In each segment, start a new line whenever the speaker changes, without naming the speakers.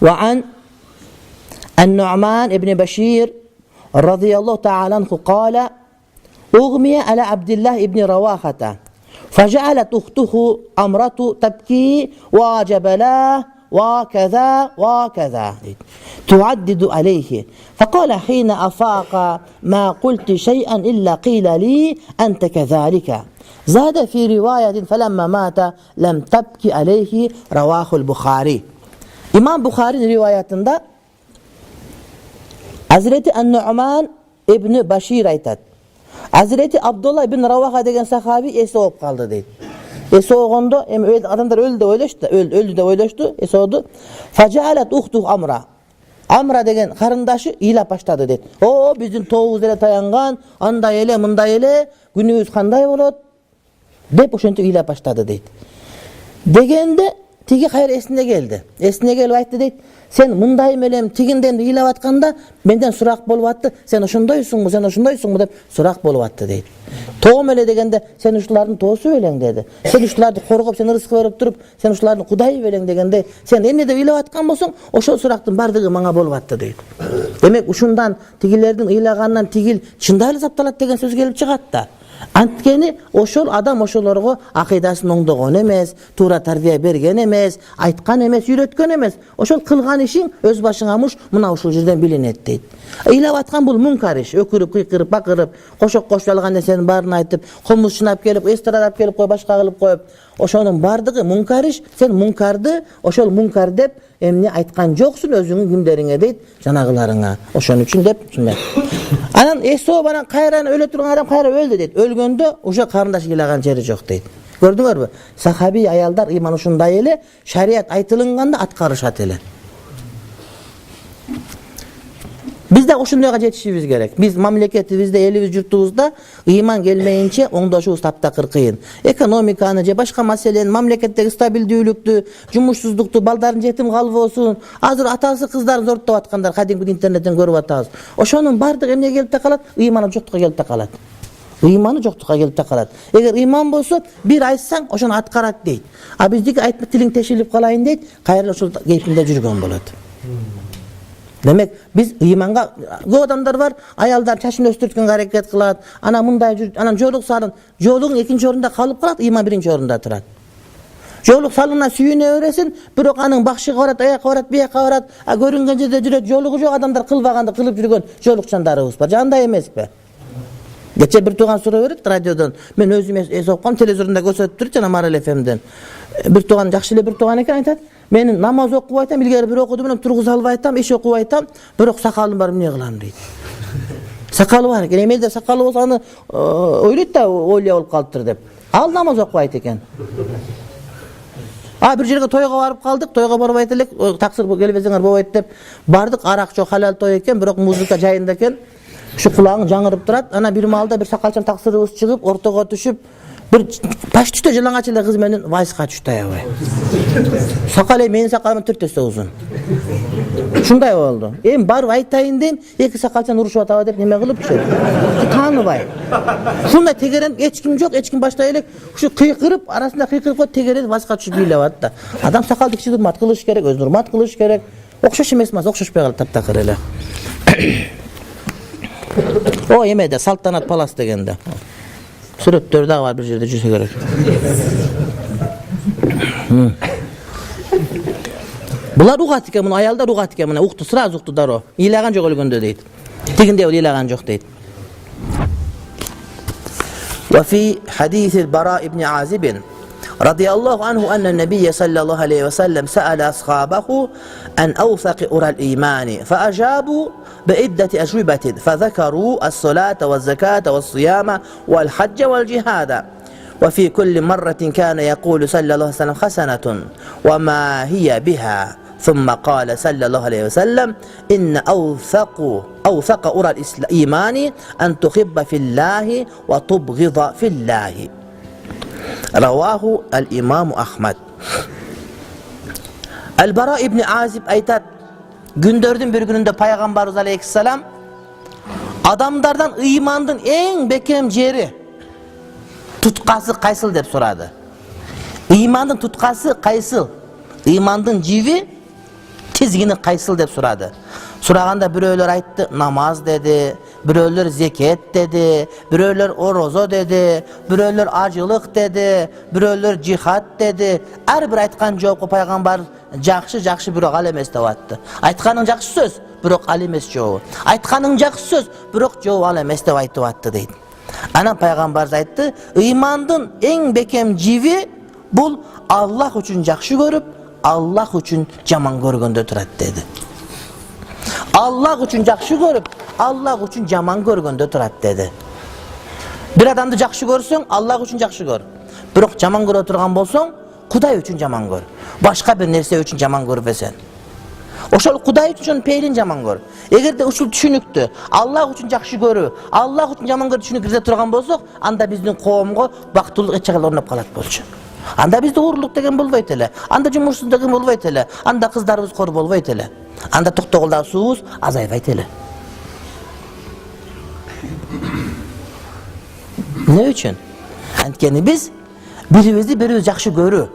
وعن النعمان بن بشير رضي الله تعالى عنه قال أغمي على عبد الله بن رواحة فجعلت أخته أمرة تبكي وعجب له وكذا وكذا تعدد عليه فقال حين أفاق ما قلت شيئا إلا قيل لي أنت كذلك زاد في رواية فلما مات لم تبكي عليه رواه البخاري. İmam Bukhari'nin rivayetinde Hazreti An-Nu'man ibn Bashir aytadi. Hazreti Abdullah ibn Ravaha degan sahabi esi olib qoldi deydi. Esi olganda adamlar öldü de öylüştü. Esi oldu. Facalet uhtuh Amra. Amra degan qarindaşı iylap başladı deydi. O bizim toğuz ele tayangan, anday ele, munday ele, günübüz qanday bolot? Dep oşentip iylap başladı deydi. Degende tigi hayır esine geldi. Esine gelip aytdı deydi. Sen mundayım elem tiginden iylap atkanda menden surak bolup attı. Sen oşundaysunmu, sen oşundaysunmu dep surak bolup attı deydi. Toğum ele degende sen uşulardın toğusu ölen dedi. Sen uşulardı korkup sen rızkı verip durup sen uşulardın kudayı ölen degende sen enne de iylap atkan bolsoň oşol suraktın bardygy maňa bolup attı deydi. Demek uşundan tigillerden ıylagandan tigil çyndaýly saptalat degen söz gelip çygat da. Antkeni oşol adam oşolorgo akidasyny oňdogon emes, tuura tarbiýe bergen emes, aytkan emes, ýüretken emes. Oşol kılgan işin öz başıňamış muna uşul жерden bilinet deydi. Iylap atkan bul munkar iş, ökürüp, kıykırıp, bakırıp, koşok koşulgan neseni baryny aytyp, komus çynap kelip, estrada kelip koy, başga kılıp koyup, oşonun bardygy munkar iş. Sen munkardy, oşol munkar dep emne aytkan joksun özüňiň günderiňe deydi, janagılaryňa. Oşon üçin dep şunday. Anan eso banan kayran öle turgan adam kayra öldü deydi. Ölgöndө uşa karındaş ilagan jeri jok deydi. Gördüňerbi? Sahabi ayallar iman uşunday ele, şeriat aytılganda atkarışat ele. Bizde oşundayga jetişibiz gerek. Biz mamleketibizde, elimiz, yurtubuzda iman gelmeyince oňdaşybız taptakır kıyın. Ekonomikany je başka meseleni, mamleketteki stabildiýlükdi, jumuşsuzlukdu, baldarın jetim kalıp bolsun. Hazır atası kızlar zortop atkandar, kadimki internetten görüp atабыз. Oşonun bardygy emne gelip takalat, imany joktukka gelip takalat. İmanı joktukka gelip takalat. Eger iman bolsa bir aytsaň oşonu atkarat deydi. A bizdiki aytma tilin teşilip kalayın deydi, kaýra oşol geypinde jürgen bolat. Demek biz imanga go adamlar var, ayallar çaşını östürtken hareket kılat. Ana munday jür, anan joluk salın. Joluğun ikinci orunda kalıp kalat, iman birinci orunda turat. Joluk salına süyüne öresin, birok anın bakşıga barat, ayakka barat, biyakka barat. A görüngen jerde jüret, joluğu jok adamlar kılbagandy, kılıp jürgen joluk çandarыбыз bar. Janda emespe. Geçe bir tuğan sura verit radyodan. Men özüm esopkam televizorunda gösterip durut jana Maral FM'den. Bir tuğan jakşyle bir tuğan eken aytat. Men namaz okup aytam, ilgari bir okudum, men turguz alıp aytam, iş okup aytam, birok sakalım bar, emne kılam deydi. Sakalı var eken, emelde sakalı bolsa аны öýlet da olya bolup kalıptır dep. Al namaz okup ayt eken. Bir jerge toyga barıp kaldık, toyga barıp aytylek, taksir gelbeseňer bolýt dep bardyk, arak çok halal toy eken, birok muzika jaýynda eken. Şu kulagyň jaňyryp durat, ana bir malda bir sakalçam taksirybız çygyp, ortaga düşüp, bir taş tüte jalaňaçyla kız menen vaysga düştü aýabay. Sakaly meni sakalymdan türtese uzun. Şunday boldu. Baryp aytaýyn dedim, iki sakalçan uruşup ataba dep neme kılıp düşer. Tanybay. Şunda tegeren hiç kim jok, hiç kim başlaýylyk. Şu kıykırıp, arasında kıykırıp tegeren vaysga düşüp bilebat da. Adam sakal dikçi durmat kılıç gerek, öz durmat kılıç gerek. Okşaş emesmez, okşaşpay kalıp taptakır ele. O yemede Saltanat Palas degende. Suretleri daha var bir yerde cüse gerek. Bular ugat iken, bunu ayalda ugat iken, bunu uqtu, sıraz uqtu dar o. İlagan jok ölgöndö deydi. Tiginde ol ilagan jok deydi. Ve fi hadithil Bara ibn Azibin radiyallahu anhu enne nebiyye sallallahu aleyhi ve sellem se'ale ashabahu en awthaqi ural imani fe ajabu بعدة أجوبة فذكروا الصلاة والزكاة والصيام والحج والجهاد وفي كل مرة كان يقول صلى الله عليه وسلم حسنة وما هي بها ثم قال صلى الله عليه وسلم إن أوثق أرى الإيمان أن تحب في الله وتبغض في الله رواه الإمام أحمد. البراء ibn Azib aytat, gündördün bir gününde Peygamberimiz Aleyhisselam adamlardan imandın en bekem jeri tutkası kaysıl dep soradı. İmandın tutkası kaysıl? İmandın jivi tizgini qaysil deb so'radi. So'raganda biröler aytdi, namaz dedi, biröler zeket dedi, biröler orozo dedi, biröler acılık dedi, biröler cihat dedi. Her bir aytkan jawabga payg'ambar жақшы бирок ал эмес деп атты. Айтқаның жақсы сөз, бирок ал эмес жооп. Айтқаның жақсы сөз, бирок жооп ал эмес деп айтып атты дейт. Анан пайгамбар айтты, ыймандын эң бекем жиби бул Аллах үчүн жакшы көрүп, Аллах үчүн жаман көргөндө турат деди. Аллах үчүн жакшы көрүп, Аллах үчүн жаман көргөндө турат деди. Бир адамды жакшы көрсөң, Аллах үчүн жакшы көр. Бирок жаман көрө турган болсоң, Кудай үчүн жаман көр. Башка бир нерсе үчүн жаман көрбөсөң. Ошол Кудай үчүн пейлин жаман көр. Эгерде ушул түшүнүктү Аллах үчүн жакшы көрүү, Аллах үчүн жаман көрүү түшүнүк кирде турган болсок, анда биздин коомго бактылык эч жагы орноп калат болчу. Анда бизде уурлук деген болбойт эле. Анда жумушсуздук деген болбойт эле. Анда кыздарыбыз кор болбойт эле. Анда токтогулдагы суубуз азайбайт эле. Ne үчүн? Анткени биз бирибизди бирибиз жакшы көрүү.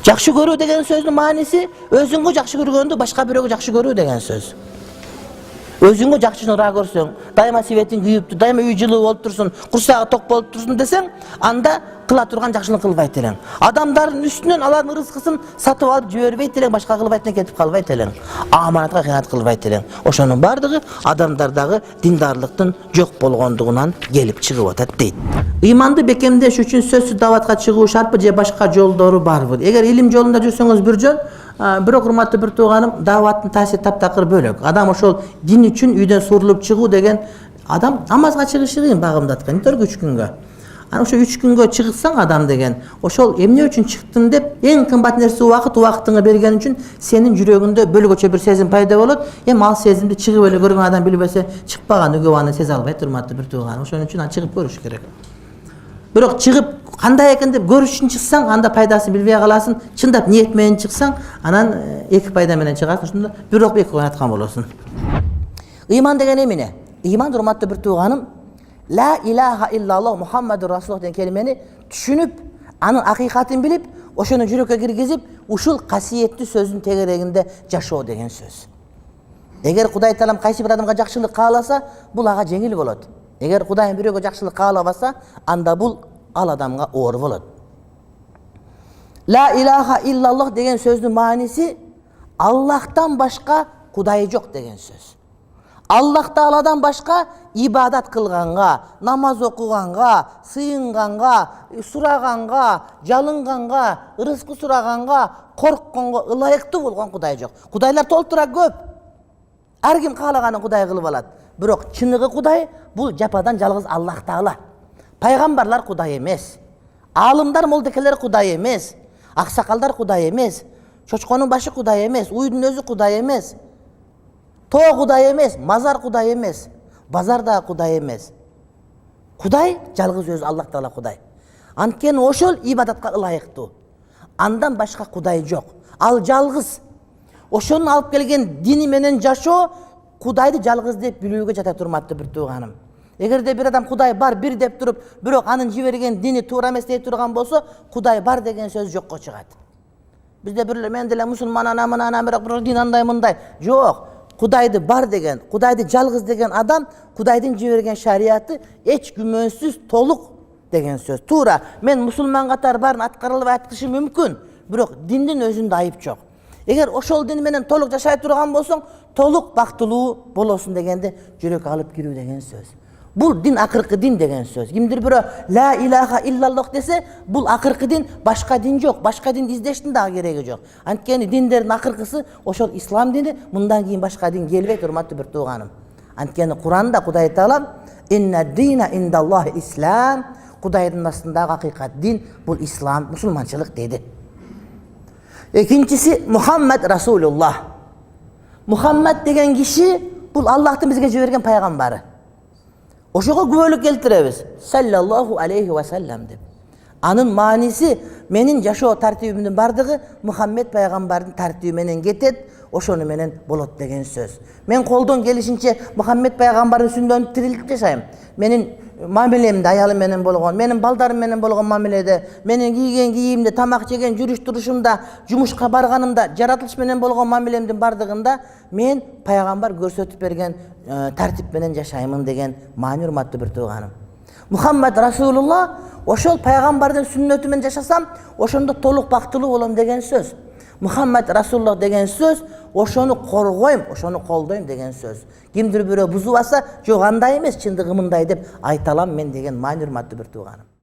Жакшы көрүү деген сөздүн мааниси өзүңгө жакшы көргөндү башка бирөөгө жакшы көрүү деген сөз. Өзүңгө жакшыныраак көрсөң, дайыма светиң күйүптү, дайыма үй жылуу болуп турсун, курсагы ток болуп турсун десең, анда кыла турган жакшылык кылбайт элең. Адамдардын үстүнөн алардын рызкысын сатып алып жибербейт элең, башка кылбайт элең, кетип калбайт элең. Аманатка кыянат кылбайт элең. Ошонун бардыгы адамдардагы диндарлыктын жок болгондугунан келип чыгып атат дейт. Ыйманды бекемдеш үчүн сөзсүз даватка чыгуу шартпы же башка жолдору барбы? Эгер илим жолунда жүрсөңүз бир жол, бирок урматтуу бир тууганым, даваттын таасири таптакыр бөлөк. Адам ошол дин үчүн үйдөн сурулуп чыгуу деген адам намазга чыгышы кыйын багымдаткан, төргү 3 күнгө. Ана ошо 3 күнгө чыгсаң адам деген, ошол эмне үчүн чыктың деп эң кымбат нерсе убактыңы берген үчүн сенин жүрөгүндө бөлгөчө бир сезим пайда болот. Ал сезимди чыгып эле көргөн адам билбесе, чыкпаган үгөө аны сезе албайт, урматтуу бир тууганым. Ошон үчүн аны чыгып көрүш керек. Бирок чыгып кандай экен деп көрүш үчүн чыксаң, анда пайдасын билбей каласың. Чындап ниет менен чыксаң, анан эки пайда менен чыгасың. Ошондо бирок эки ойнаткан болосуң. Ыйман деген эмне? Ыйман урматтуу бир тууганым, ла илаха иллаллах Мухаммаду расулуллах деген келимени түшүнүп, анын акыйкатын билип, ошону жүрөккө киргизип, ушул касиеттүү сөздүн тегерегинде жашоо деген сөз. Эгер Кудай Таалам кайсы бир адамга жакшылык кааласа, бул ага жеңил болот. Эгер Кудай бирөөгө жакшылык каалабаса, анда бул ал адамга оор болот. Ла илаха иллаллах деген сөздүн мааниси Аллахтан башка Кудай жок деген сөз. Аллах Тааладан башка ибадат кылганга, намаз окуганга, сыйынганга, сураганга, жалынганга, рызкы сураганга, коркконго ылайыктуу болгон Кудай жок. Кудайлар толтура көп. Ар ким каалаганын Кудай кылып алат. Бирок чыныгы Кудай бул жападан жалгыз Аллах Таала. Пайгамбарлар Кудай эмес. Алымдар, молдекелер Кудай эмес. Аксакалдар Кудай эмес. Чочконун башы Кудай эмес, уйдун өзү Кудай эмес. Тоо Кудай эмес, мазар Кудай эмес. Базар да Кудай эмес. Кудай жалгыз өзү Аллах Таала Кудай. Анткени ошол ибадатка ылайыктуу. Андан башка Кудай жок. Ал жалгыз. Ошону алып келген дини менен жашоо Кудайды жалгыз деп билүүгө жата турматтуу бир тууганым. Эгерде бир адам Кудай бар бир деп туруп, бирок анын жиберген дини туура эмес дей турган болсо, Кудай бар деген сөз жокко чыгат. Бизде бирлер мен деле мусулман анам бирок дин андай мындай. Жок. Кудайды бар деген, Кудайды жалгыз деген адам, Кудайдын жиберген шариаты эч күмөнсүз толук деген сөз. Туура, мен мусулман катар барын аткарылбай аткышым мүмкүн, бирок диндин өзүндө айып жок. Эгер ошол дин менен толук жашай турган болсоң, толук бактылуу болосуң дегенде жүрөк алып кирүү деген сөз. Бул дин акыркы дин деген сөз. Кимдир бирөө ла илаха иллаллах десе, бул акыркы дин, башка дин жок, башка дин издештин дагы кереги жок. Анткени диндердин акыркысы ошол ислам дини, мындан кийин башка дин келбейт, урматтуу бир тууганым. Анткени Куранда Кудай Таалам инна дина индаллахи ислам, Кудайдын астындагы акыйкат дин бул ислам, мусулманчылык деди. Экинчиси Мухаммад Расулуллах. Мухаммад деген киши бул Аллахтын бизге жиберген пайгамбары. Ошого күбөлүк келтиребиз. Саллаллаху алейхи ва саллам деп. Анын мааниси менин жашоо тартибимдин бардыгы Мухаммед пайгамбардын тартиби менен кетет. ошону менен болот деген сөз. Мен колдон келишинче Мухаммед пайгамбардын сүннөтүн тирилтип жашайм. Менин мамилемде аялым менен болгон, менин балдарым менен болгон мамиледе, менин кийген кийимде, тамак жеген, жүрүш турушумда, жумушка барганымда, жаратылыш менен болгон мамилемдин бардыгында мен пайгамбар көрсөтүп берген тартип менен жашаймын деген маани урматтуу бир тууганым. Мухаммад Расулулла ошол пайгамбардын сүннөтү менен жашасам, ошондо толук бактылуу болом деген сөз. Мухаммад Расулулла деген сөз ошону коргойм, ошону колдойм деген сөз. Кимдир бирөө бузуп алса, жок андай эмес, чындыгы мындай деп айта алам мен деген маани урматтуу бир тууганым.